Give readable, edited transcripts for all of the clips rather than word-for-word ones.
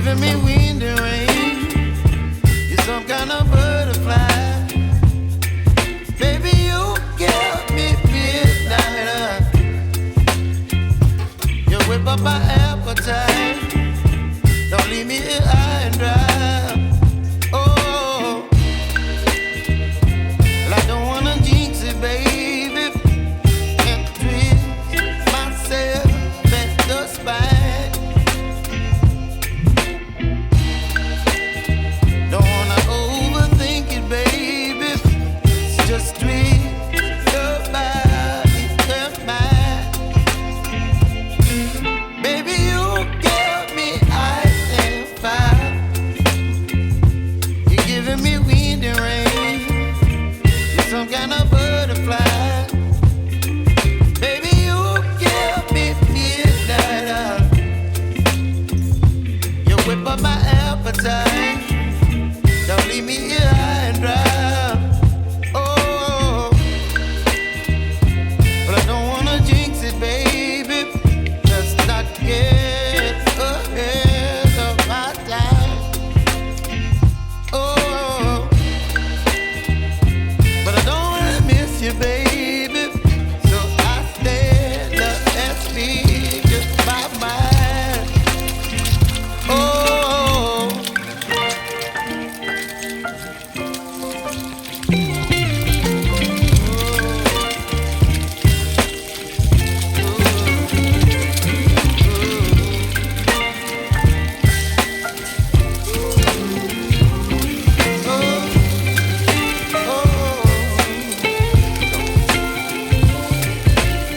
giving me wind and rain. You're some kind of butterfly. Baby, you give me midnight. You whip up my appetite. Don't leave me here high and dry. Oh, well, I don't wanna jinx it, baby. Can't twist myself at the spine. Don't wanna overthink it, baby. It's just twist your body and mine. Baby, you give me ice and fire. You're giving me wind and rain. You're some kind of butterfly. Baby, you give me midnight. You whip up my appetite. Don't leave me here high and dry. Oh, but I don't wanna jinx it, baby. Let's not get ahead of my time. Oh, but I don't wanna miss you, baby. So I stand up and speak just my mind. Oh.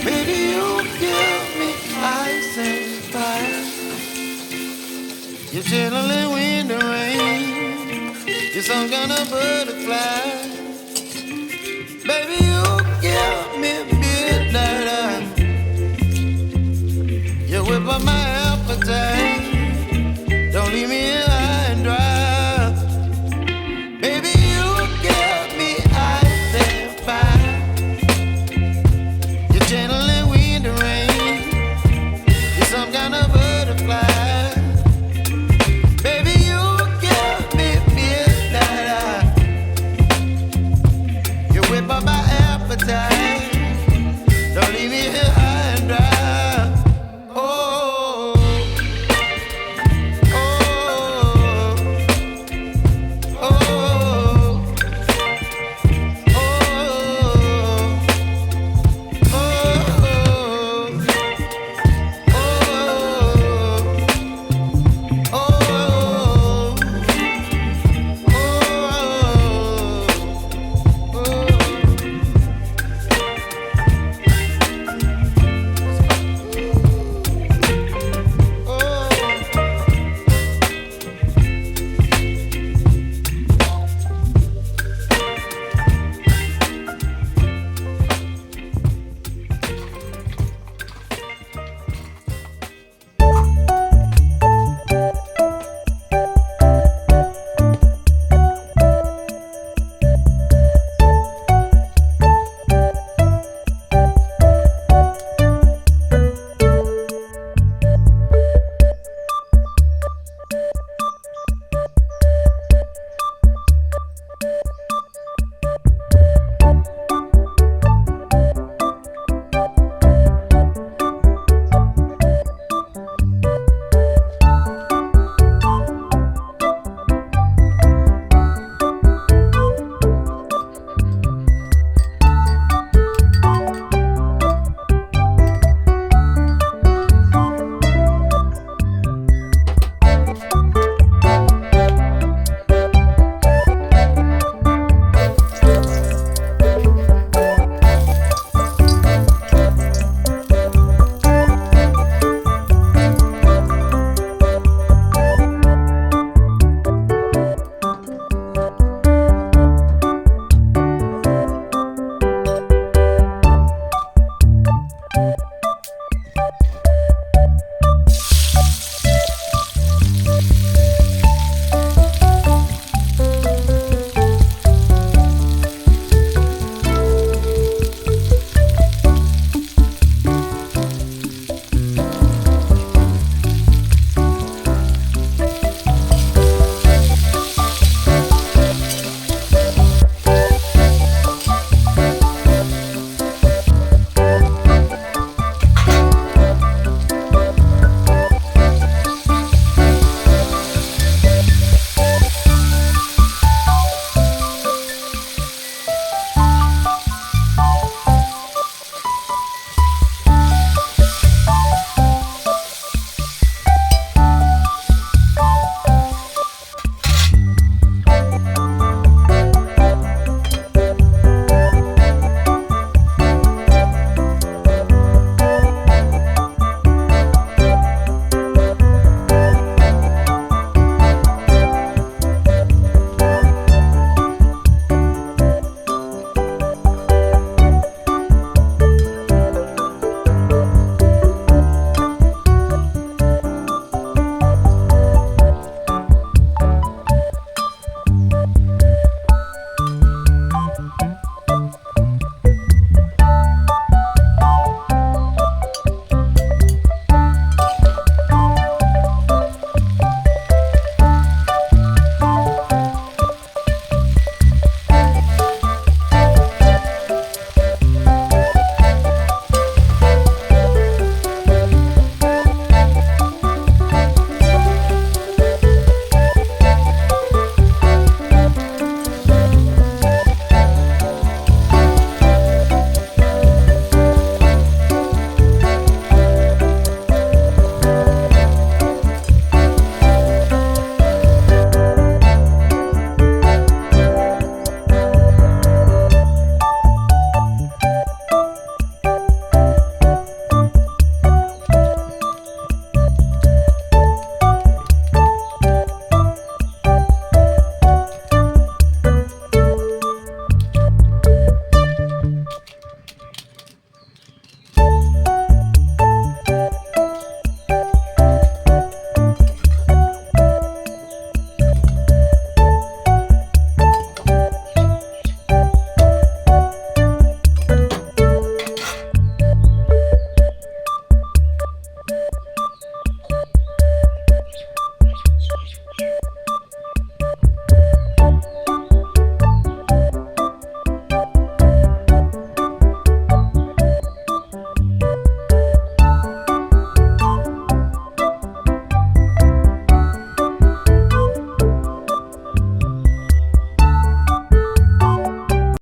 Baby, you give me ice and fire. You're chilling wind and rain. You're some kind of butterfly. Baby, you give me midnight. You whip up my appetite.